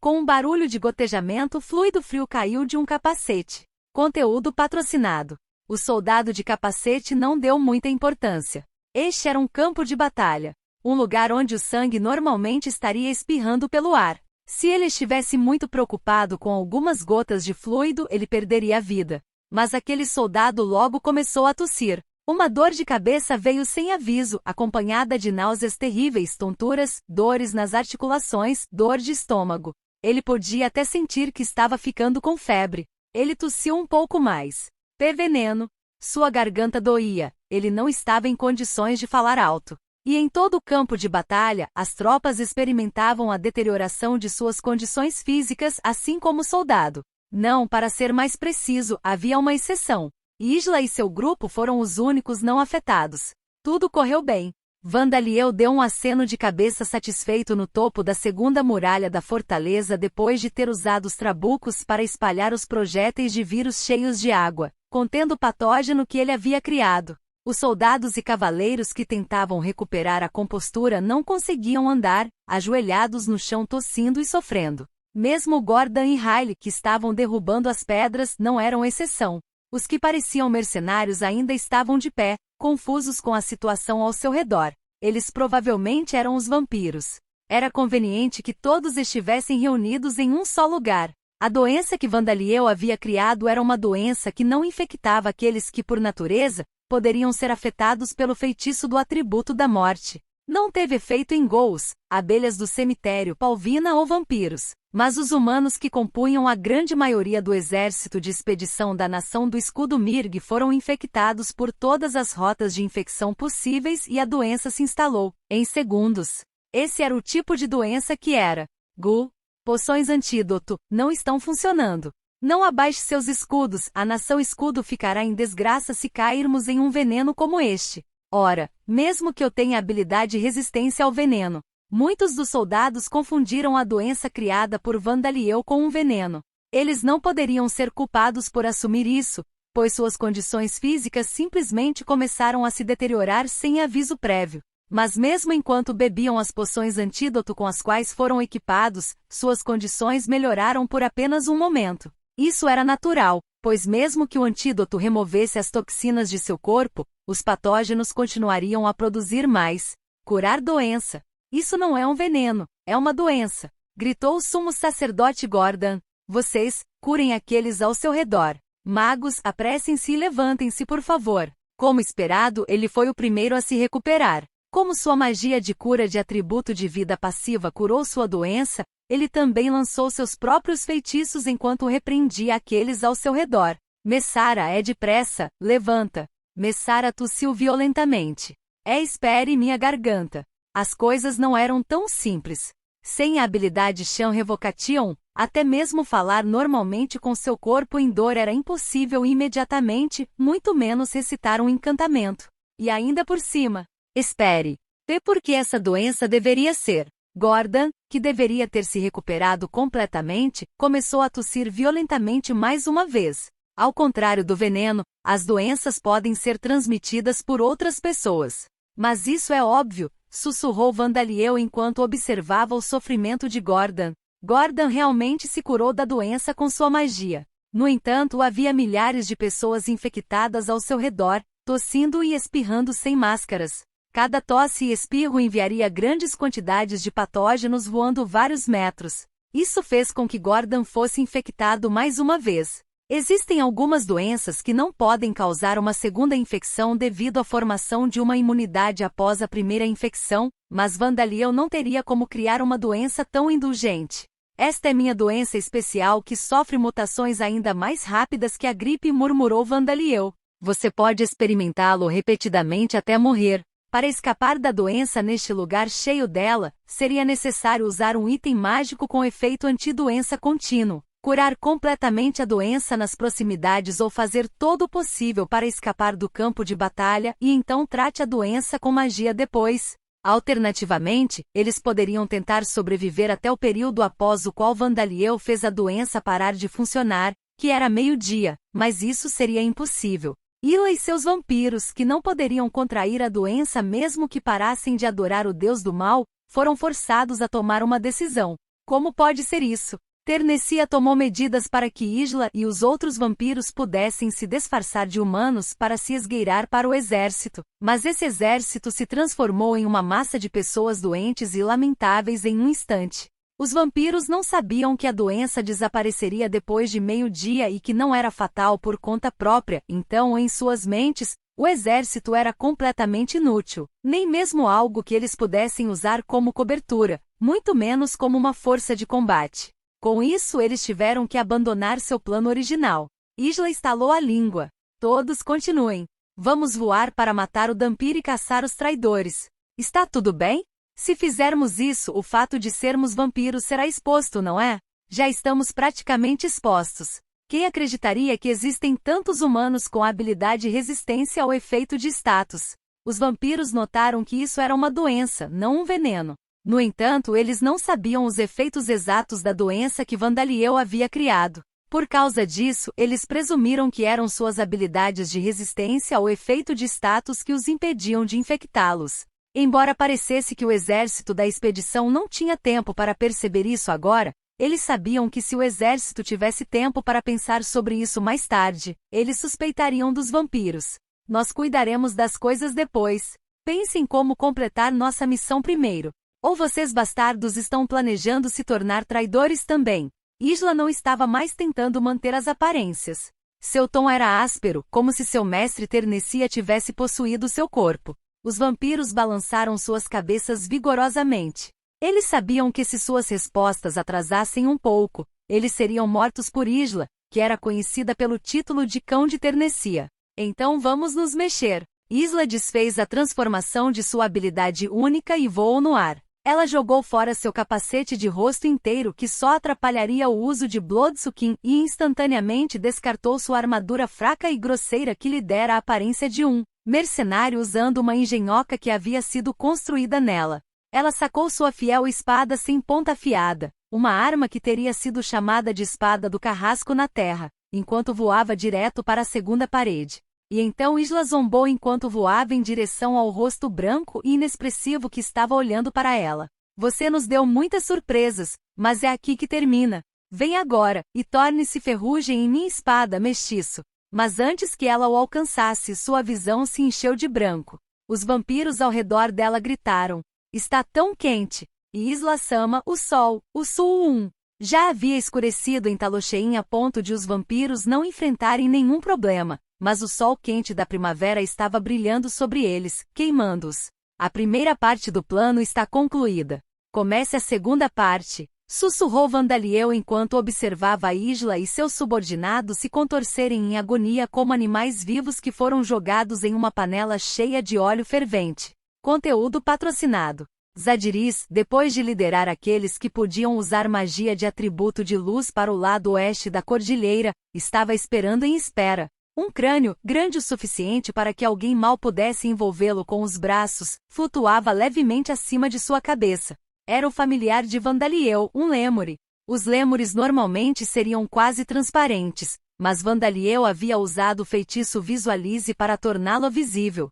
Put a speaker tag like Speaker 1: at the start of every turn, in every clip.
Speaker 1: Com um barulho de gotejamento, fluido frio caiu de um capacete. Conteúdo patrocinado. O soldado de capacete não deu muita importância. Este era um campo de batalha. Um lugar onde o sangue normalmente estaria espirrando pelo ar. Se ele estivesse muito preocupado com algumas gotas de fluido, ele perderia a vida. Mas aquele soldado logo começou a tossir. Uma dor de cabeça veio sem aviso, acompanhada de náuseas terríveis, tonturas, dores nas articulações, dor de estômago. Ele podia até sentir que estava ficando com febre. Ele tossiu um pouco mais. Veneno. Sua garganta doía. Ele não estava em condições de falar alto. E em todo o campo de batalha, as tropas experimentavam a deterioração de suas condições físicas, assim como o soldado. Não, para ser mais preciso, havia uma exceção. Isla e seu grupo foram os únicos não afetados. Tudo correu bem. Vandaliel deu um aceno de cabeça satisfeito no topo da segunda muralha da fortaleza depois de ter usado os trabucos para espalhar os projéteis de vírus cheios de água, contendo o patógeno que ele havia criado. Os soldados e cavaleiros que tentavam recuperar a compostura não conseguiam andar, ajoelhados no chão tossindo e sofrendo. Mesmo Gordon e Riley, que estavam derrubando as pedras, não eram exceção. Os que pareciam mercenários ainda estavam de pé, confusos com a situação ao seu redor. Eles provavelmente eram os vampiros. Era conveniente que todos estivessem reunidos em um só lugar. A doença que Vandaliel havia criado era uma doença que não infectava aqueles que, por natureza, poderiam ser afetados pelo feitiço do atributo da morte. Não teve efeito em ghouls, abelhas do cemitério, palvina ou vampiros, mas os humanos que compunham a grande maioria do exército de expedição da Nação do Escudo Mirg foram infectados por todas as rotas de infecção possíveis e a doença se instalou, em segundos. Esse era o tipo de doença que era. Poções antídoto, não estão funcionando. Não abaixe seus escudos, a Nação Escudo ficará em desgraça se cairmos em um veneno como este. Ora, mesmo que eu tenha habilidade e resistência ao veneno, muitos dos soldados confundiram a doença criada por Vandaliel com um veneno. Eles não poderiam ser culpados por assumir isso, pois suas condições físicas simplesmente começaram a se deteriorar sem aviso prévio. Mas mesmo enquanto bebiam as poções antídoto com as quais foram equipados, suas condições melhoraram por apenas um momento. Isso era natural, pois mesmo que o antídoto removesse as toxinas de seu corpo, os patógenos continuariam a produzir mais. Curar doença. Isso não é um veneno, é uma doença, gritou o sumo sacerdote Gordon. Vocês, curem aqueles ao seu redor. Magos, apressem-se e levantem-se, por favor. Como esperado, ele foi o primeiro a se recuperar. Como sua magia de cura de atributo de vida passiva curou sua doença, ele também lançou seus próprios feitiços enquanto repreendia aqueles ao seu redor. Messara, é depressa, levanta. Messara tossiu violentamente. Espere minha garganta. As coisas não eram tão simples. Sem a habilidade Chão Revocation, até mesmo falar normalmente com seu corpo em dor era impossível imediatamente, muito menos recitar um encantamento. E ainda por cima. Espere. Vê por que essa doença deveria ser. Gordon, que deveria ter se recuperado completamente, começou a tossir violentamente mais uma vez. Ao contrário do veneno, as doenças podem ser transmitidas por outras pessoas. Mas isso é óbvio, sussurrou Vandaliel enquanto observava o sofrimento de Gordon. Gordon realmente se curou da doença com sua magia. No entanto, havia milhares de pessoas infectadas ao seu redor, tossindo e espirrando sem máscaras. Cada tosse e espirro enviaria grandes quantidades de patógenos voando vários metros. Isso fez com que Gordon fosse infectado mais uma vez. Existem algumas doenças que não podem causar uma segunda infecção devido à formação de uma imunidade após a primeira infecção, mas Vandaliel não teria como criar uma doença tão indulgente. Esta é minha doença especial que sofre mutações ainda mais rápidas que a gripe, murmurou Vandaliel. Você pode experimentá-lo repetidamente até morrer. Para escapar da doença neste lugar cheio dela, seria necessário usar um item mágico com efeito antidoença contínuo, curar completamente a doença nas proximidades ou fazer todo o possível para escapar do campo de batalha e então trate a doença com magia depois. Alternativamente, eles poderiam tentar sobreviver até o período após o qual Vandaliel fez a doença parar de funcionar, que era meio-dia, mas isso seria impossível. Ila e seus vampiros, que não poderiam contrair a doença mesmo que parassem de adorar o deus do mal, foram forçados a tomar uma decisão. Como pode ser isso? Ternecia tomou medidas para que Isla e os outros vampiros pudessem se disfarçar de humanos para se esgueirar para o exército, mas esse exército se transformou em uma massa de pessoas doentes e lamentáveis em um instante. Os vampiros não sabiam que a doença desapareceria depois de meio-dia e que não era fatal por conta própria, então em suas mentes, o exército era completamente inútil, nem mesmo algo que eles pudessem usar como cobertura, muito menos como uma força de combate. Com isso eles tiveram que abandonar seu plano original. Isla estalou a língua. Todos continuem. Vamos voar para matar o Dhampir e caçar os traidores. Está tudo bem? Se fizermos isso, o fato de sermos vampiros será exposto, não é? Já estamos praticamente expostos. Quem acreditaria que existem tantos humanos com habilidade e resistência ao efeito de status? Os vampiros notaram que isso era uma doença, não um veneno. No entanto, eles não sabiam os efeitos exatos da doença que Vandaliel havia criado. Por causa disso, eles presumiram que eram suas habilidades de resistência ao efeito de status que os impediam de infectá-los. Embora parecesse que o exército da expedição não tinha tempo para perceber isso agora, eles sabiam que se o exército tivesse tempo para pensar sobre isso mais tarde, eles suspeitariam dos vampiros. Nós cuidaremos das coisas depois. Pensem como completar nossa missão primeiro. Ou vocês bastardos estão planejando se tornar traidores também? Isla não estava mais tentando manter as aparências. Seu tom era áspero, como se seu mestre Ternecia tivesse possuído seu corpo. Os vampiros balançaram suas cabeças vigorosamente. Eles sabiam que se suas respostas atrasassem um pouco, eles seriam mortos por Isla, que era conhecida pelo título de Cão de Ternecia. Então vamos nos mexer. Isla desfez a transformação de sua habilidade única e voou no ar. Ela jogou fora seu capacete de rosto inteiro que só atrapalharia o uso de Bloodsukin e instantaneamente descartou sua armadura fraca e grosseira que lhe dera a aparência de um mercenário usando uma engenhoca que havia sido construída nela. Ela sacou sua fiel espada sem ponta afiada, uma arma que teria sido chamada de espada do carrasco na terra, enquanto voava direto para a segunda parede. E então Isla zombou enquanto voava em direção ao rosto branco e inexpressivo que estava olhando para ela. Você nos deu muitas surpresas, mas é aqui que termina. Vem agora, e torne-se ferrugem em minha espada, mestiço. Mas antes que ela o alcançasse, sua visão se encheu de branco. Os vampiros ao redor dela gritaram. Está tão quente. E Isla-sama, o sol, o sul. Já havia escurecido em Talochein a ponto de os vampiros não enfrentarem nenhum problema. Mas o sol quente da primavera estava brilhando sobre eles, queimando-os. A primeira parte do plano está concluída. Comece a segunda parte, sussurrou Vandaliel enquanto observava a Isla e seus subordinados se contorcerem em agonia como animais vivos que foram jogados em uma panela cheia de óleo fervente. Conteúdo patrocinado. Zadiris, depois de liderar aqueles que podiam usar magia de atributo de luz para o lado oeste da cordilheira, estava esperando em espera. Um crânio, grande o suficiente para que alguém mal pudesse envolvê-lo com os braços, flutuava levemente acima de sua cabeça. Era o familiar de Vandaliel, um lêmure. Os lêmures normalmente seriam quase transparentes, mas Vandaliel havia usado o feitiço Visualize para torná-lo visível.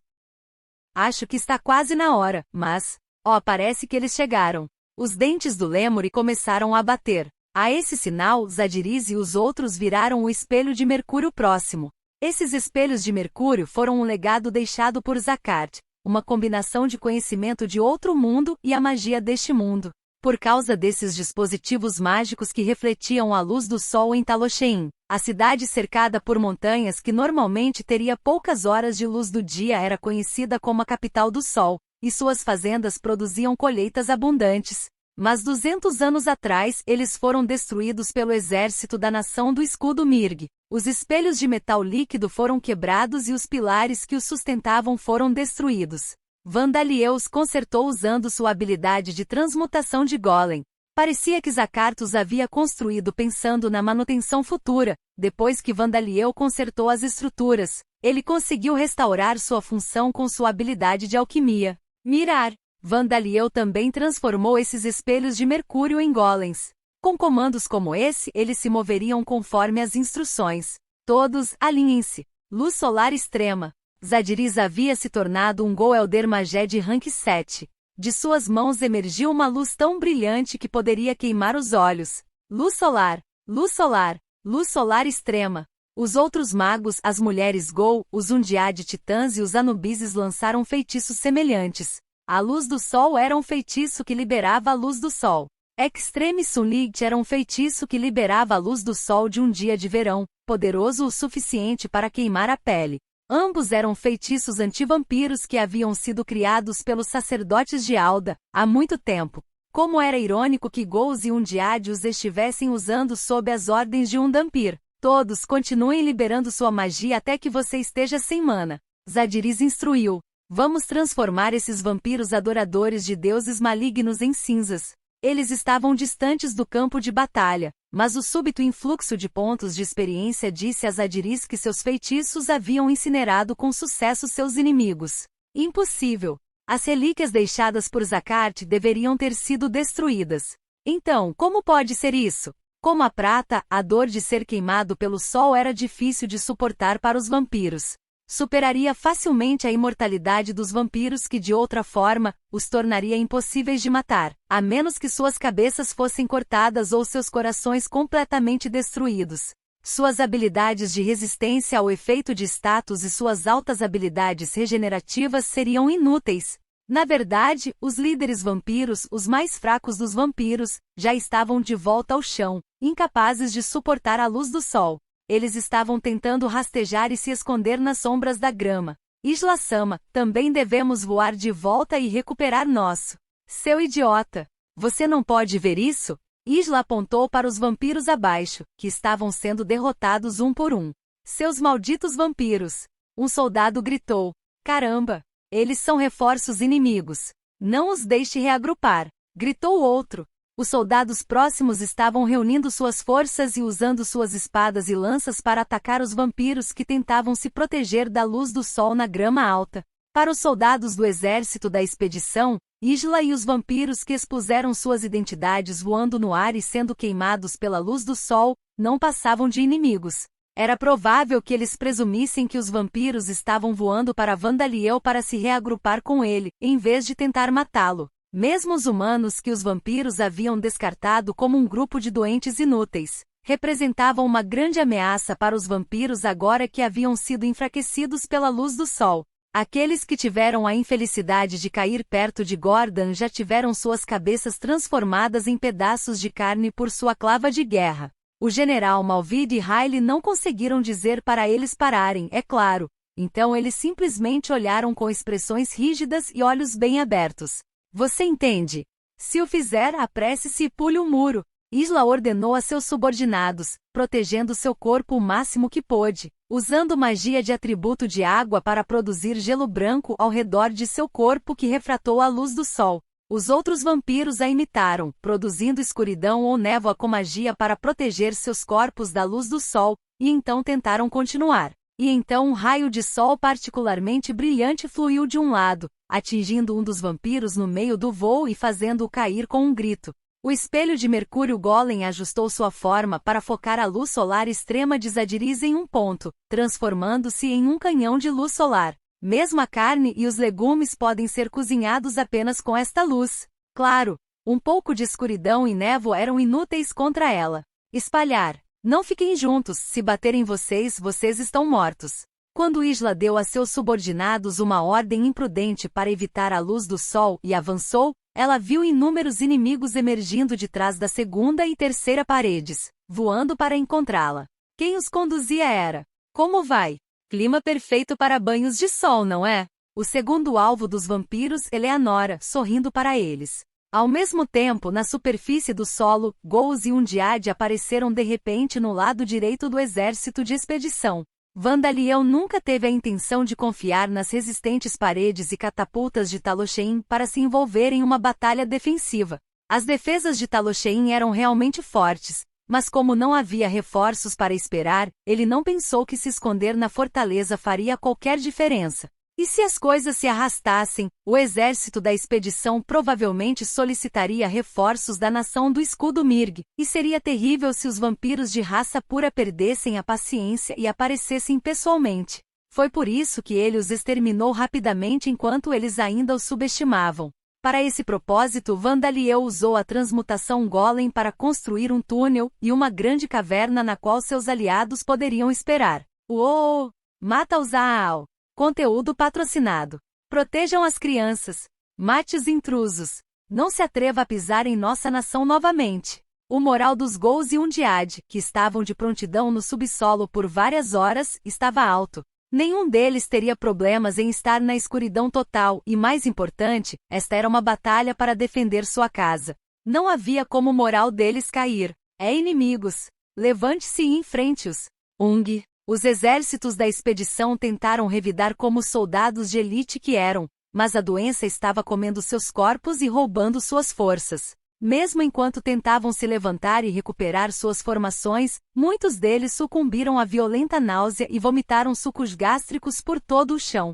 Speaker 1: Acho que está quase na hora, mas... parece que eles chegaram. Os dentes do lêmure começaram a bater. A esse sinal, Zadiris e os outros viraram o espelho de Mercúrio próximo. Esses espelhos de Mercúrio foram um legado deixado por Zakard, uma combinação de conhecimento de outro mundo e a magia deste mundo. Por causa desses dispositivos mágicos que refletiam a luz do sol em Talochein, a cidade cercada por montanhas que normalmente teria poucas horas de luz do dia era conhecida como a capital do sol, e suas fazendas produziam colheitas abundantes. Mas 200 anos atrás eles foram destruídos pelo exército da nação do escudo Mirg. Os espelhos de metal líquido foram quebrados e os pilares que os sustentavam foram destruídos. Vandaliel os consertou usando sua habilidade de transmutação de golem. Parecia que Zakard os havia construído pensando na manutenção futura. Depois que Vandaliel consertou as estruturas, ele conseguiu restaurar sua função com sua habilidade de alquimia. Mirar. Vandaliel também transformou esses espelhos de Mercúrio em golems. Com comandos como esse, eles se moveriam conforme as instruções. Todos, alinhem-se. Luz solar extrema. Zadiris havia se tornado um Goelder Magé de rank 7. De suas mãos emergiu uma luz tão brilhante que poderia queimar os olhos. Luz solar, luz solar, luz solar extrema. Os outros magos, as mulheres Gol, os Undiad titãs e os Anubises lançaram feitiços semelhantes. A luz do sol era um feitiço que liberava a luz do sol. Extreme Sunlight era um feitiço que liberava a luz do sol de um dia de verão, poderoso o suficiente para queimar a pele. Ambos eram feitiços antivampiros que haviam sido criados pelos sacerdotes de Alda, há muito tempo. Como era irônico que Ghouls e Undiad os estivessem usando sob as ordens de um Dhampir. Todos continuem liberando sua magia até que você esteja sem mana. Zadiris instruiu. Vamos transformar esses vampiros adoradores de deuses malignos em cinzas. Eles estavam distantes do campo de batalha, mas o súbito influxo de pontos de experiência disse a Zadiris que seus feitiços haviam incinerado com sucesso seus inimigos. Impossível! As relíquias deixadas por Zakart deveriam ter sido destruídas. Então, como pode ser isso? Como a prata, a dor de ser queimado pelo sol era difícil de suportar para os vampiros. Superaria facilmente a imortalidade dos vampiros que de outra forma, os tornaria impossíveis de matar, a menos que suas cabeças fossem cortadas ou seus corações completamente destruídos. Suas habilidades de resistência ao efeito de status e suas altas habilidades regenerativas seriam inúteis. Na verdade, os líderes vampiros, os mais fracos dos vampiros, já estavam de volta ao chão, incapazes de suportar a luz do sol. Eles estavam tentando rastejar e se esconder nas sombras da grama. Isla-sama, também devemos voar de volta e recuperar nosso. Seu idiota! Você não pode ver isso? Isla apontou para os vampiros abaixo, que estavam sendo derrotados um por um. Seus malditos vampiros! Um soldado gritou. Caramba! Eles são reforços inimigos. Não os deixe reagrupar! Gritou outro. Os soldados próximos estavam reunindo suas forças e usando suas espadas e lanças para atacar os vampiros que tentavam se proteger da luz do sol na grama alta. Para os soldados do exército da expedição, Isla e os vampiros que expuseram suas identidades voando no ar e sendo queimados pela luz do sol, não passavam de inimigos. Era provável que eles presumissem que os vampiros estavam voando para Vandaliel para se reagrupar com ele, em vez de tentar matá-lo. Mesmo os humanos que os vampiros haviam descartado como um grupo de doentes inúteis, representavam uma grande ameaça para os vampiros agora que haviam sido enfraquecidos pela luz do sol. Aqueles que tiveram a infelicidade de cair perto de Gordon já tiveram suas cabeças transformadas em pedaços de carne por sua clava de guerra. O general Malvid e Riley não conseguiram dizer para eles pararem, é claro, então eles simplesmente olharam com expressões rígidas e olhos bem abertos. Você entende? Se o fizer, apresse-se e pule o muro. Isla ordenou a seus subordinados, protegendo seu corpo o máximo que pôde, usando magia de atributo de água para produzir gelo branco ao redor de seu corpo que refratou a luz do sol. Os outros vampiros a imitaram, produzindo escuridão ou névoa com magia para proteger seus corpos da luz do sol, e então tentaram continuar. E então um raio de sol particularmente brilhante fluiu de um lado, atingindo um dos vampiros no meio do voo e fazendo-o cair com um grito. O espelho de Mercúrio Golem ajustou sua forma para focar a luz solar extrema de Zadiris em um ponto, transformando-se em um canhão de luz solar. Mesmo a carne e os legumes podem ser cozinhados apenas com esta luz. Claro, um pouco de escuridão e névoa eram inúteis contra ela. Espalhar. Não fiquem juntos, se baterem vocês estão mortos. Quando Isla deu a seus subordinados uma ordem imprudente para evitar a luz do sol e avançou, ela viu inúmeros inimigos emergindo de trás da segunda e terceira paredes, voando para encontrá-la. Quem os conduzia era. Como vai? Clima perfeito para banhos de sol, não é? O segundo alvo dos vampiros, Eleanora, sorrindo para eles. Ao mesmo tempo, na superfície do solo, Ghouls e Undiad apareceram de repente no lado direito do exército de expedição. Vandaliel nunca teve a intenção de confiar nas resistentes paredes e catapultas de Talosheim para se envolver em uma batalha defensiva. As defesas de Talosheim eram realmente fortes, mas como não havia reforços para esperar, ele não pensou que se esconder na fortaleza faria qualquer diferença. E se as coisas se arrastassem, o exército da expedição provavelmente solicitaria reforços da nação do escudo Mirg, e seria terrível se os vampiros de raça pura perdessem a paciência e aparecessem pessoalmente. Foi por isso que ele os exterminou rapidamente enquanto eles ainda os subestimavam. Para esse propósito, Vandaliel usou a transmutação Golem para construir um túnel e uma grande caverna na qual seus aliados poderiam esperar. Uou! Mata-os Aal! Conteúdo patrocinado. Protejam as crianças. Mate os intrusos. Não se atreva a pisar em nossa nação novamente. O moral dos Ghouls e Undyad, que estavam de prontidão no subsolo por várias horas, estava alto. Nenhum deles teria problemas em estar na escuridão total e, mais importante, esta era uma batalha para defender sua casa. Não havia como o moral deles cair. Inimigos. Levante-se e enfrente-os. Ung. Os exércitos da expedição tentaram revidar como soldados de elite que eram, mas a doença estava comendo seus corpos e roubando suas forças. Mesmo enquanto tentavam se levantar e recuperar suas formações, muitos deles sucumbiram à violenta náusea e vomitaram sucos gástricos por todo o chão.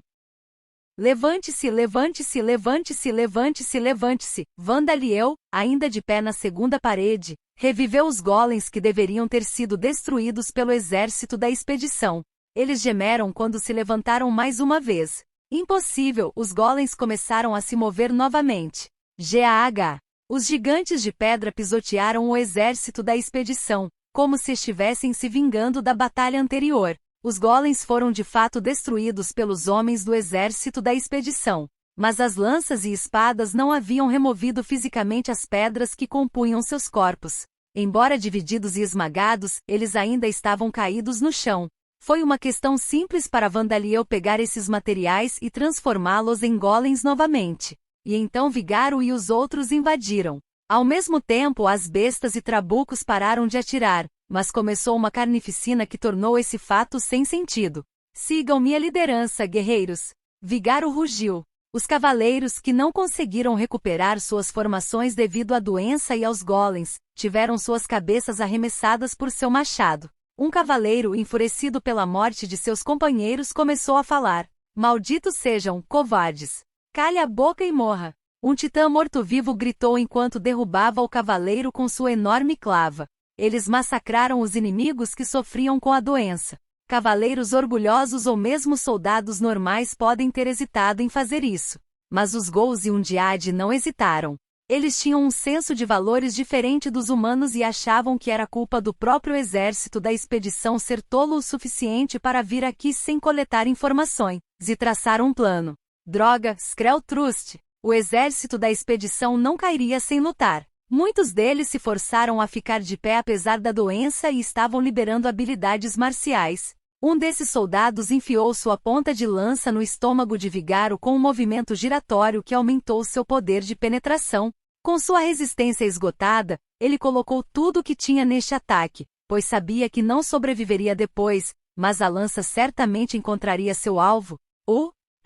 Speaker 1: Levante-se, levante-se, levante-se, levante-se, levante-se. Vandaliel, ainda de pé na segunda parede, reviveu os golems que deveriam ter sido destruídos pelo exército da expedição. Eles gemeram quando se levantaram mais uma vez. Impossível, os golems começaram a se mover novamente. GAH. Os gigantes de pedra pisotearam o exército da expedição, como se estivessem se vingando da batalha anterior. Os golems foram de fato destruídos pelos homens do exército da expedição, mas as lanças e espadas não haviam removido fisicamente as pedras que compunham seus corpos. Embora divididos e esmagados, eles ainda estavam caídos no chão. Foi uma questão simples para Vandaliel pegar esses materiais e transformá-los em golems novamente. E então Vigaro e os outros invadiram. Ao mesmo tempo, as bestas e trabucos pararam de atirar, mas começou uma carnificina que tornou esse fato sem sentido. Sigam minha liderança, guerreiros. Vigaro rugiu. Os cavaleiros, que não conseguiram recuperar suas formações devido à doença e aos golems, tiveram suas cabeças arremessadas por seu machado. Um cavaleiro, enfurecido pela morte de seus companheiros, começou a falar. Malditos sejam, covardes. Calhe a boca e morra. Um titã morto-vivo gritou enquanto derrubava o cavaleiro com sua enorme clava. Eles massacraram os inimigos que sofriam com a doença. Cavaleiros orgulhosos ou mesmo soldados normais podem ter hesitado em fazer isso. Mas os Ghouls e Undyad não hesitaram. Eles tinham um senso de valores diferente dos humanos e achavam que era culpa do próprio exército da expedição ser tolo o suficiente para vir aqui sem coletar informações e traçar um plano. Droga, Skrell Trust! O exército da expedição não cairia sem lutar. Muitos deles se forçaram a ficar de pé apesar da doença e estavam liberando habilidades marciais. Um desses soldados enfiou sua ponta de lança no estômago de Vigaro com um movimento giratório que aumentou seu poder de penetração. Com sua resistência esgotada, ele colocou tudo o que tinha neste ataque, pois sabia que não sobreviveria depois, mas a lança certamente encontraria seu alvo.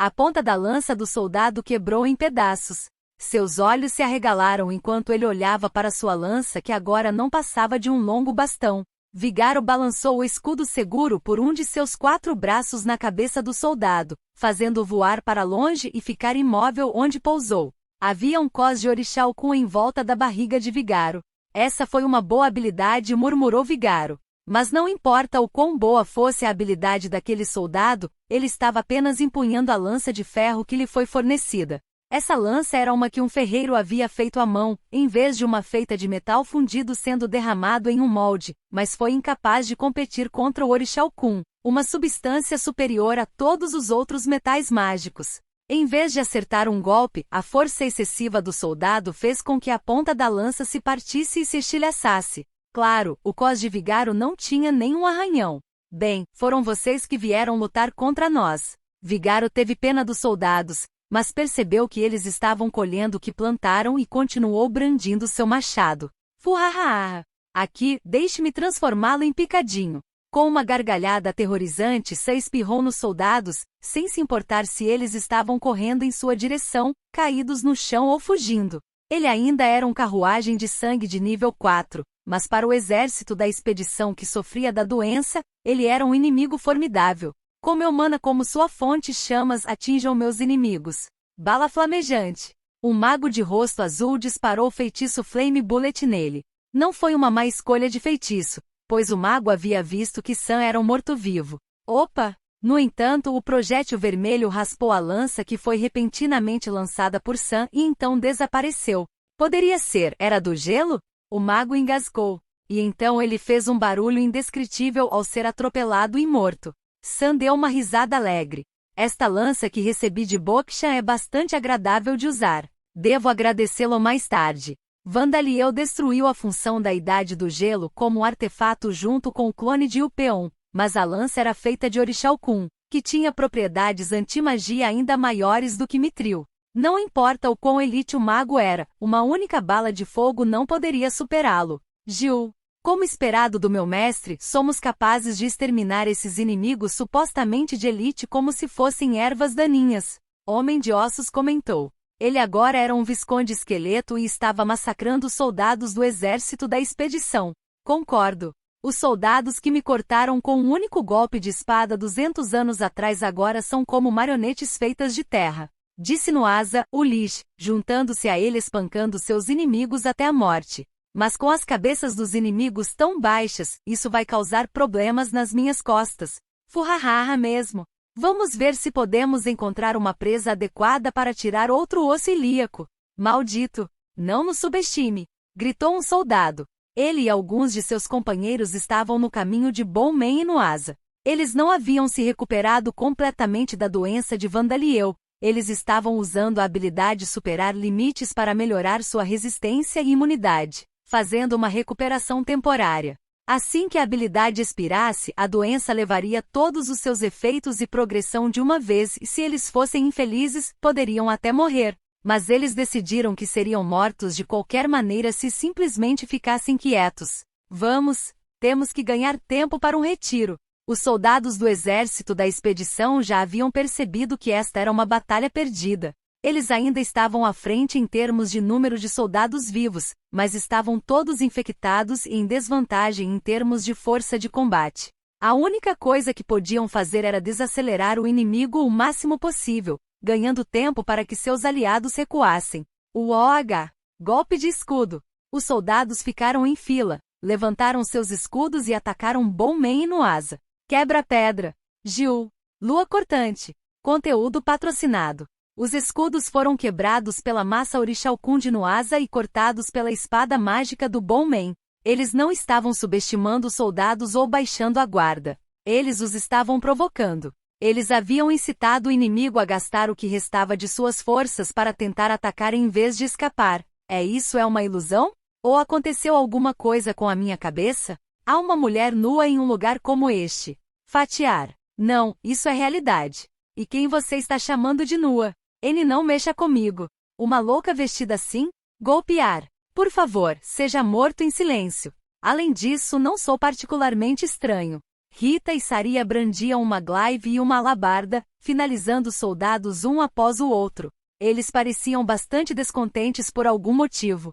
Speaker 1: A ponta da lança do soldado quebrou em pedaços. Seus olhos se arregalaram enquanto ele olhava para sua lança que agora não passava de um longo bastão. Vigaro balançou o escudo seguro por um de seus 4 braços na cabeça do soldado, fazendo-o voar para longe e ficar imóvel onde pousou. Havia um cós de Orixalcum em volta da barriga de Vigaro. Essa foi uma boa habilidade, murmurou Vigaro. Mas não importa o quão boa fosse a habilidade daquele soldado, ele estava apenas empunhando a lança de ferro que lhe foi fornecida. Essa lança era uma que um ferreiro havia feito à mão, em vez de uma feita de metal fundido sendo derramado em um molde, mas foi incapaz de competir contra o Orixalcum, uma substância superior a todos os outros metais mágicos. Em vez de acertar um golpe, a força excessiva do soldado fez com que a ponta da lança se partisse e se estilhaçasse. Claro, o cós de Vigaro não tinha nenhum arranhão. Bem, foram vocês que vieram lutar contra nós. Vigaro teve pena dos soldados, mas percebeu que eles estavam colhendo o que plantaram e continuou brandindo seu machado. Fuhahaha! Aqui, deixe-me transformá-lo em picadinho. Com uma gargalhada aterrorizante, Sam espirrou nos soldados, sem se importar se eles estavam correndo em sua direção, caídos no chão ou fugindo. Ele ainda era um carruagem de sangue de nível 4, mas para o exército da expedição que sofria da doença, ele era um inimigo formidável. Como eu mana como sua fonte chamas atinjam meus inimigos. Bala flamejante. Um mago de rosto azul disparou o feitiço Flame Bullet nele. Não foi uma má escolha de feitiço, pois o mago havia visto que Sam era um morto-vivo. Opa! No entanto, o projétil vermelho raspou a lança que foi repentinamente lançada por Sam e então desapareceu. Poderia ser, era do gelo? O mago engasgou. E então ele fez um barulho indescritível ao ser atropelado e morto. Sam deu uma risada alegre. Esta lança que recebi de Bokshan é bastante agradável de usar. Devo agradecê-lo mais tarde. Vandaliel destruiu a função da Idade do Gelo como artefato junto com o clone de Upeon, mas a lança era feita de Orixalcum, que tinha propriedades anti-magia ainda maiores do que Mithril. Não importa o quão elite o mago era, uma única bala de fogo não poderia superá-lo. Gil. Como esperado do meu mestre, somos capazes de exterminar esses inimigos supostamente de elite como se fossem ervas daninhas. Homem de Ossos comentou. Ele agora era um visconde esqueleto e estava massacrando os soldados do exército da expedição. Concordo. Os soldados que me cortaram com um único golpe de espada 200 anos atrás agora são como marionetes feitas de terra. Disse Nuasa, o Lich, juntando-se a ele espancando seus inimigos até a morte. Mas com as cabeças dos inimigos tão baixas, isso vai causar problemas nas minhas costas. Furrahaha mesmo. Vamos ver se podemos encontrar uma presa adequada para tirar outro osso ilíaco. Maldito! Não nos subestime! Gritou um soldado. Ele e alguns de seus companheiros estavam no caminho de Bonman e Nuasa. Eles não haviam se recuperado completamente da doença de Vandaliel. Eles estavam usando a habilidade superar limites para melhorar sua resistência e imunidade, fazendo uma recuperação temporária. Assim que a habilidade expirasse, a doença levaria todos os seus efeitos e progressão de uma vez e se eles fossem infelizes, poderiam até morrer. Mas eles decidiram que seriam mortos de qualquer maneira se simplesmente ficassem quietos. Vamos, temos que ganhar tempo para um retiro. Os soldados do exército da expedição já haviam percebido que esta era uma batalha perdida. Eles ainda estavam à frente em termos de número de soldados vivos, mas estavam todos infectados e em desvantagem em termos de força de combate. A única coisa que podiam fazer era desacelerar o inimigo o máximo possível, ganhando tempo para que seus aliados recuassem. O OH. Golpe de escudo. Os soldados ficaram em fila, levantaram seus escudos e atacaram Bonman e Nuasa. Quebra-pedra. Gil. Lua cortante. Conteúdo patrocinado. Os escudos foram quebrados pela massa Orixalcum de Nuasa e cortados pela espada mágica do Bonman. Eles não estavam subestimando os soldados ou baixando a guarda. Eles os estavam provocando. Eles haviam incitado o inimigo a gastar o que restava de suas forças para tentar atacar em vez de escapar. Isso é uma ilusão? Ou aconteceu alguma coisa com a minha cabeça? Há uma mulher nua em um lugar como este. Fatiar. Não, isso é realidade. E quem você está chamando de nua? Ele não mexa comigo. Uma louca vestida assim? Golpear. Por favor, seja morto em silêncio. Além disso, não sou particularmente estranho. Rita e Saria brandiam uma glaive e uma alabarda, finalizando os soldados um após o outro. Eles pareciam bastante descontentes por algum motivo.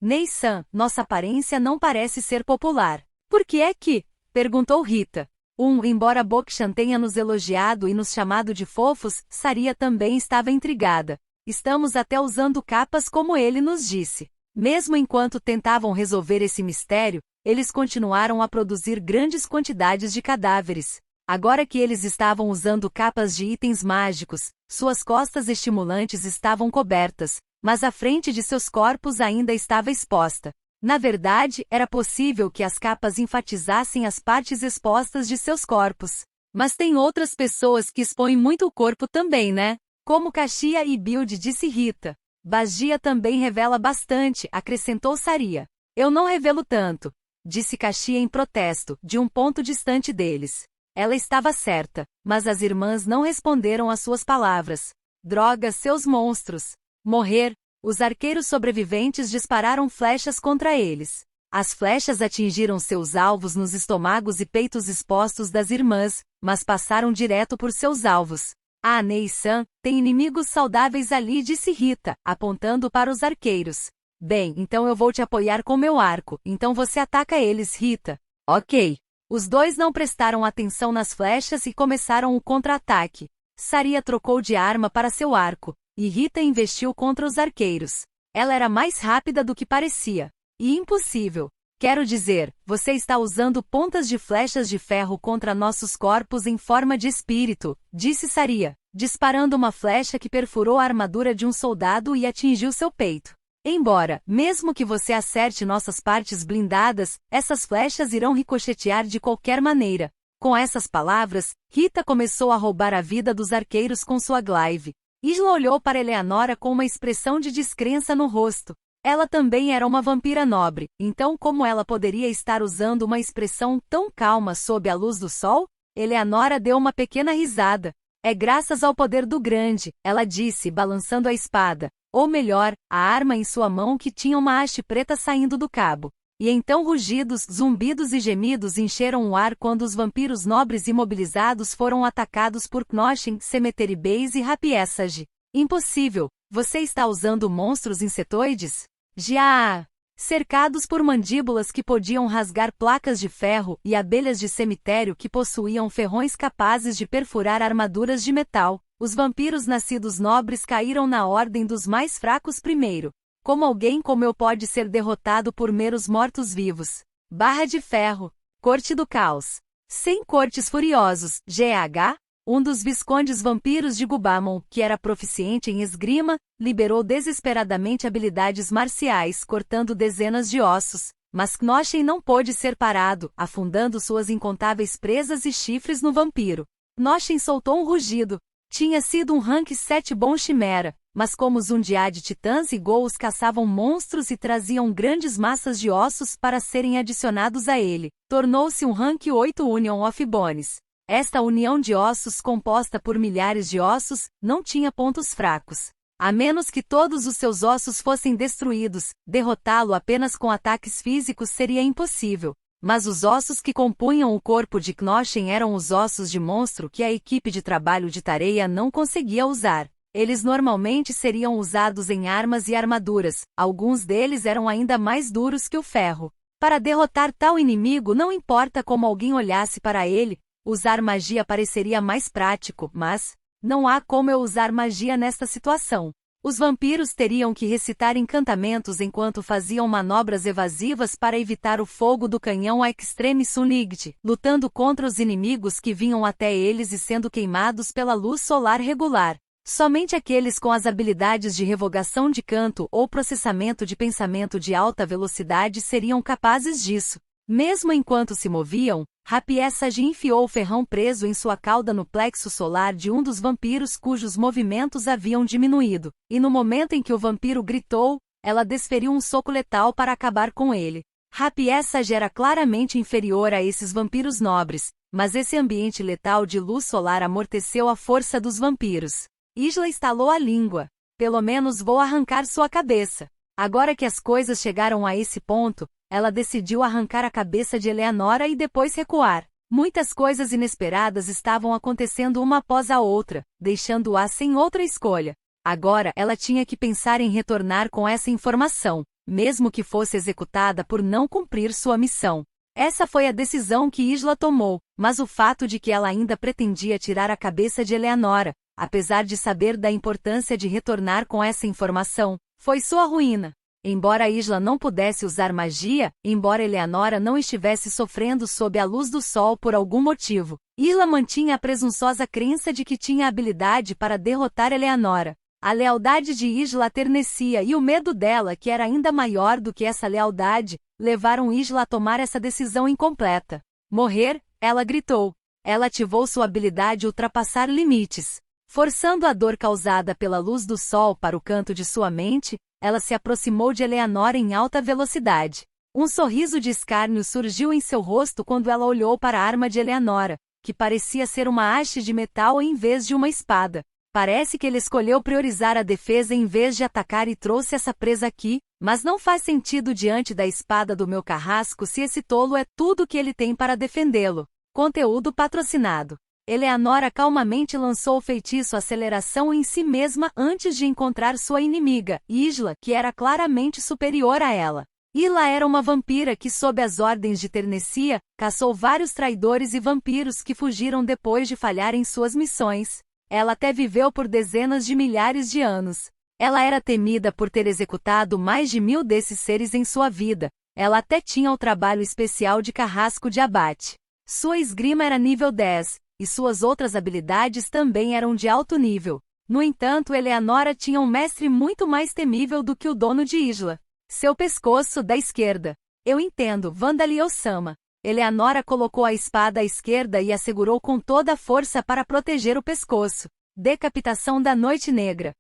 Speaker 1: Nei-san, nossa aparência não parece ser popular. Por que é que? Perguntou Rita. Embora Bokshan tenha nos elogiado e nos chamado de fofos, Saria também estava intrigada. Estamos até usando capas como ele nos disse. Mesmo enquanto tentavam resolver esse mistério, eles continuaram a produzir grandes quantidades de cadáveres. Agora que eles estavam usando capas de itens mágicos, suas costas estimulantes estavam cobertas, mas a frente de seus corpos ainda estava exposta. Na verdade, era possível que as capas enfatizassem as partes expostas de seus corpos. Mas tem outras pessoas que expõem muito o corpo também, né? Como Kashia e Build, disse Rita. Bagia também revela bastante, acrescentou Saria. Eu não revelo tanto, disse Kashia em protesto, de um ponto distante deles. Ela estava certa, mas as irmãs não responderam às suas palavras. Droga, seus monstros! Morrer! Os arqueiros sobreviventes dispararam flechas contra eles. As flechas atingiram seus alvos nos estômagos e peitos expostos das irmãs, mas passaram direto por seus alvos. Ah, Nei-san, tem inimigos saudáveis ali, disse Rita, apontando para os arqueiros. Bem, então eu vou te apoiar com meu arco, então você ataca eles, Rita. Ok. Os dois não prestaram atenção nas flechas e começaram o contra-ataque. Saria trocou de arma para seu arco, e Rita investiu contra os arqueiros. Ela era mais rápida do que parecia. E impossível. Quero dizer, você está usando pontas de flechas de ferro contra nossos corpos em forma de espírito, disse Saria, disparando uma flecha que perfurou a armadura de um soldado e atingiu seu peito. Embora, mesmo que você acerte nossas partes blindadas, essas flechas irão ricochetear de qualquer maneira. Com essas palavras, Rita começou a roubar a vida dos arqueiros com sua glaive. Isla olhou para Eleanora com uma expressão de descrença no rosto. Ela também era uma vampira nobre, então como ela poderia estar usando uma expressão tão calma sob a luz do sol? Eleanora deu uma pequena risada. É graças ao poder do grande, ela disse balançando a espada. Ou melhor, a arma em sua mão que tinha uma haste preta saindo do cabo. E então rugidos, zumbidos e gemidos encheram o ar quando os vampiros nobres imobilizados foram atacados por Knoshin, Cemetery e Rapiessage. Impossível! Você está usando monstros insetoides? Já! Cercados por mandíbulas que podiam rasgar placas de ferro e abelhas de cemitério que possuíam ferrões capazes de perfurar armaduras de metal, os vampiros nascidos nobres caíram na ordem dos mais fracos primeiro. Como alguém como eu pode ser derrotado por meros mortos-vivos? Barra de Ferro. Corte do Caos. 100 Cortes Furiosos. GH. Um dos viscondes vampiros de Gubamon, que era proficiente em esgrima, liberou desesperadamente habilidades marciais cortando dezenas de ossos. Mas Knoshin não pôde ser parado, afundando suas incontáveis presas e chifres no vampiro. Knoshin soltou um rugido. Tinha sido um rank 7 bom chimera, mas como Zundiá de titãs e ghouls caçavam monstros e traziam grandes massas de ossos para serem adicionados a ele, tornou-se um rank 8 Union of Bones. Esta união de ossos composta por milhares de ossos, não tinha pontos fracos. A menos que todos os seus ossos fossem destruídos, derrotá-lo apenas com ataques físicos seria impossível. Mas os ossos que compunham o corpo de Knoshin eram os ossos de monstro que a equipe de trabalho de tareia não conseguia usar. Eles normalmente seriam usados em armas e armaduras, alguns deles eram ainda mais duros que o ferro. Para derrotar tal inimigo não importa como alguém olhasse para ele, usar magia pareceria mais prático, mas não há como eu usar magia nesta situação. Os vampiros teriam que recitar encantamentos enquanto faziam manobras evasivas para evitar o fogo do canhão Extreme Sunlight, lutando contra os inimigos que vinham até eles e sendo queimados pela luz solar regular. Somente aqueles com as habilidades de revogação de canto ou processamento de pensamento de alta velocidade seriam capazes disso. Mesmo enquanto se moviam, Rapiessage enfiou o ferrão preso em sua cauda no plexo solar de um dos vampiros cujos movimentos haviam diminuído, e no momento em que o vampiro gritou, ela desferiu um soco letal para acabar com ele. Rapiessage era claramente inferior a esses vampiros nobres, mas esse ambiente letal de luz solar amorteceu a força dos vampiros. Isla estalou a língua. Pelo menos vou arrancar sua cabeça. Agora que as coisas chegaram a esse ponto, ela decidiu arrancar a cabeça de Eleanora e depois recuar. Muitas coisas inesperadas estavam acontecendo uma após a outra, deixando-a sem outra escolha. Agora ela tinha que pensar em retornar com essa informação, mesmo que fosse executada por não cumprir sua missão. Essa foi a decisão que Isla tomou, mas o fato de que ela ainda pretendia tirar a cabeça de Eleanora, apesar de saber da importância de retornar com essa informação, foi sua ruína. Embora Isla não pudesse usar magia, embora Eleanora não estivesse sofrendo sob a luz do sol por algum motivo, Isla mantinha a presunçosa crença de que tinha habilidade para derrotar Eleanora. A lealdade de Isla a ternecia e o medo dela, que era ainda maior do que essa lealdade, levaram Isla a tomar essa decisão incompleta. Morrer, ela gritou. Ela ativou sua habilidade ultrapassar limites. Forçando a dor causada pela luz do sol para o canto de sua mente, ela se aproximou de Eleanora em alta velocidade. Um sorriso de escárnio surgiu em seu rosto quando ela olhou para a arma de Eleanora, que parecia ser uma haste de metal em vez de uma espada. Parece que ele escolheu priorizar a defesa em vez de atacar e trouxe essa presa aqui, mas não faz sentido diante da espada do meu carrasco se esse tolo é tudo que ele tem para defendê-lo. Conteúdo patrocinado. Eleanora calmamente lançou o feitiço Aceleração em si mesma antes de encontrar sua inimiga, Isla, que era claramente superior a ela. Isla era uma vampira que, sob as ordens de Ternecia, caçou vários traidores e vampiros que fugiram depois de falhar em suas missões. Ela até viveu por dezenas de milhares de anos. Ela era temida por ter executado mais de 1000 desses seres em sua vida, Ela até tinha o trabalho especial de carrasco de abate. Sua esgrima era nível 10, e suas outras habilidades também eram de alto nível. No entanto, Eleanora tinha um mestre muito mais temível do que o dono de Isla. Seu pescoço da esquerda. Eu entendo, Vandaliel-sama. Eleanora colocou a espada à esquerda e a segurou com toda a força para proteger o pescoço. Decapitação da Noite Negra.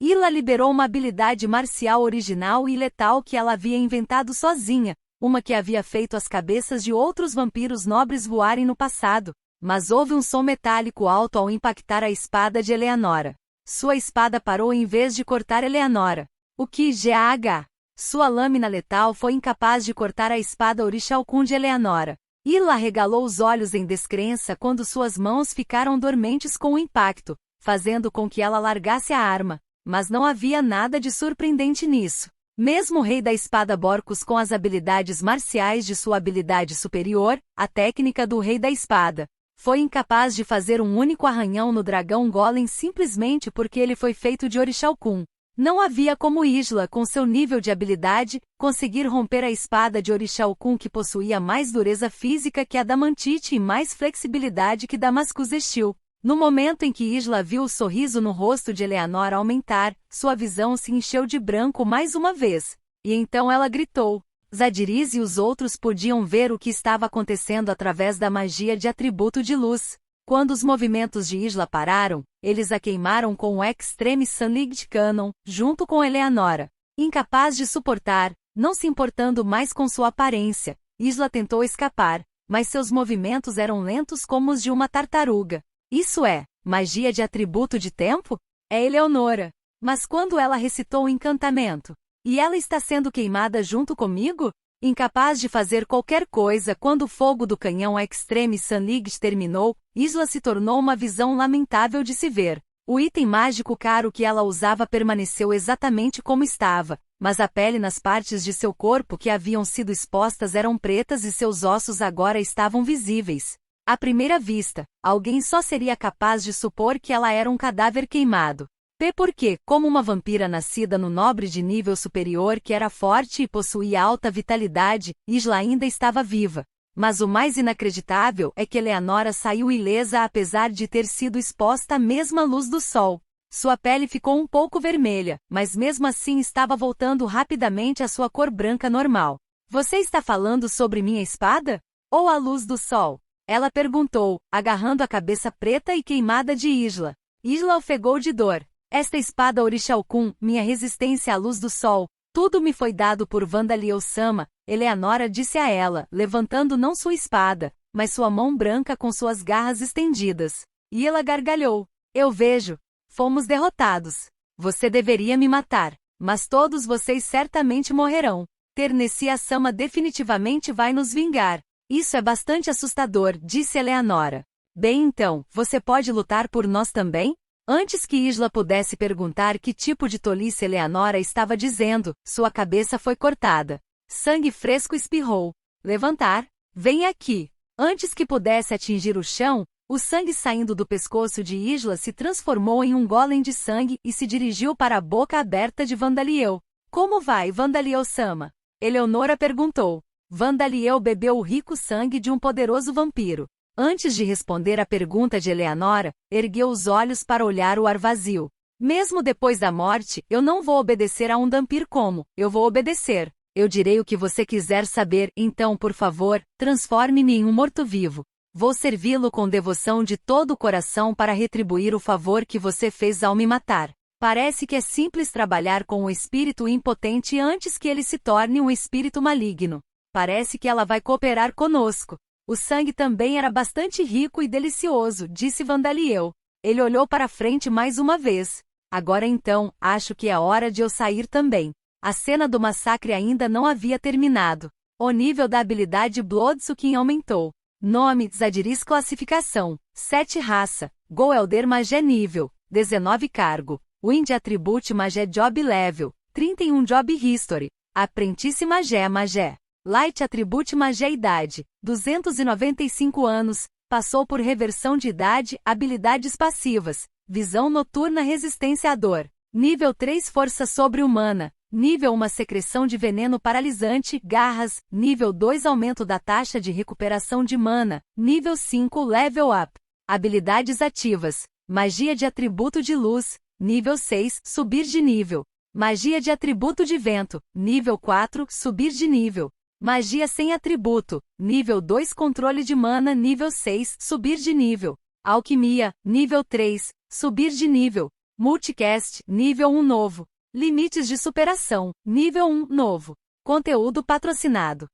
Speaker 1: Isla liberou uma habilidade marcial original e letal que ela havia inventado sozinha, uma que havia feito as cabeças de outros vampiros nobres voarem no passado, mas houve um som metálico alto ao impactar a espada de Eleanora. Sua espada parou em vez de cortar Eleanora. O que GAH? Sua lâmina letal foi incapaz de cortar a espada Orixalcum de Eleanora. Isla regalou os olhos em descrença quando suas mãos ficaram dormentes com o impacto, fazendo com que ela largasse a arma. Mas não havia nada de surpreendente nisso. Mesmo o rei da espada Borcus com as habilidades marciais de sua habilidade superior, a técnica do rei da espada, foi incapaz de fazer um único arranhão no dragão golem simplesmente porque ele foi feito de Orixalcum. Não havia como Isla, com seu nível de habilidade, conseguir romper a espada de Orixalcum que possuía mais dureza física que a Damantite e mais flexibilidade que Damascus Steel. No momento em que Isla viu o sorriso no rosto de Eleanora aumentar, sua visão se encheu de branco mais uma vez. E então ela gritou. Zadiriz e os outros podiam ver o que estava acontecendo através da magia de atributo de luz. Quando os movimentos de Isla pararam, eles a queimaram com o Extreme Sunlight Cannon, junto com Eleanora. Incapaz de suportar, não se importando mais com sua aparência, Isla tentou escapar, mas seus movimentos eram lentos como os de uma tartaruga. Isso é, magia de atributo de tempo? É Eleonora. Mas quando ela recitou o encantamento, e ela está sendo queimada junto comigo? Incapaz de fazer qualquer coisa quando o fogo do canhão Extreme Sunlight terminou, Isla se tornou uma visão lamentável de se ver. O item mágico caro que ela usava permaneceu exatamente como estava, mas a pele nas partes de seu corpo que haviam sido expostas eram pretas e seus ossos agora estavam visíveis. À primeira vista, alguém só seria capaz de supor que ela era um cadáver queimado. Porque, como uma vampira nascida no nobre de nível superior que era forte e possuía alta vitalidade, Isla ainda estava viva. Mas o mais inacreditável é que Eleanora saiu ilesa apesar de ter sido exposta à mesma luz do sol. Sua pele ficou um pouco vermelha, mas mesmo assim estava voltando rapidamente à sua cor branca normal. Você está falando sobre minha espada? Ou a luz do sol? Ela perguntou, agarrando a cabeça preta e queimada de Isla. Isla ofegou de dor. Esta espada Orixalcum, minha resistência à luz do sol, tudo me foi dado por Vandaliel-sama, Eleanora disse a ela, levantando não sua espada, mas sua mão branca com suas garras estendidas. E ela gargalhou. Eu vejo. Fomos derrotados. Você deveria me matar, mas todos vocês certamente morrerão. Ternessia-sama definitivamente vai nos vingar. Isso é bastante assustador, disse Eleanora. Bem então, você pode lutar por nós também? Antes que Isla pudesse perguntar que tipo de tolice Eleanora estava dizendo, sua cabeça foi cortada. Sangue fresco espirrou. Levantar? Venha aqui. Antes que pudesse atingir o chão, o sangue saindo do pescoço de Isla se transformou em um golem de sangue e se dirigiu para a boca aberta de Vandaliel. Como vai, Vandaliel-sama? Eleonora perguntou. Vandaliel bebeu o rico sangue de um poderoso vampiro. Antes de responder à pergunta de Eleanora, ergueu os olhos para olhar o ar vazio. Mesmo depois da morte, eu não vou obedecer a um vampiro como, eu vou obedecer. Eu direi o que você quiser saber, então por favor, transforme-me em um morto-vivo. Vou servi-lo com devoção de todo o coração para retribuir o favor que você fez ao me matar. Parece que é simples trabalhar com o espírito impotente antes que ele se torne um espírito maligno. Parece que ela vai cooperar conosco. O sangue também era bastante rico e delicioso, disse Vandaliel. Ele olhou para frente mais uma vez. Agora então, acho que é hora de eu sair também. A cena do massacre ainda não havia terminado. O nível da habilidade Bloodsucking aumentou. Nome, Zadiriz classificação, 7 raça, Goelder Magé nível, 19 cargo, Wind Attribute Magé Job Level, 31 Job History, Apprentice Magé. Light Attribute Magé Idade, 295 anos, passou por reversão de idade, habilidades passivas, visão noturna resistência à dor, nível 3 força sobre-humana, Nível 1 secreção de veneno paralisante, garras. Nível 2 aumento da taxa de recuperação de mana. Nível 5 level up. Habilidades ativas. Magia de atributo de luz. Nível 6 subir de nível. Magia de atributo de vento. Nível 4 subir de nível. Magia sem atributo. Nível 2 controle de mana. Nível 6 subir de nível. Alquimia. Nível 3 subir de nível. Multicast. Nível 1 novo. Limites de superação. Nível 1 novo. Conteúdo patrocinado.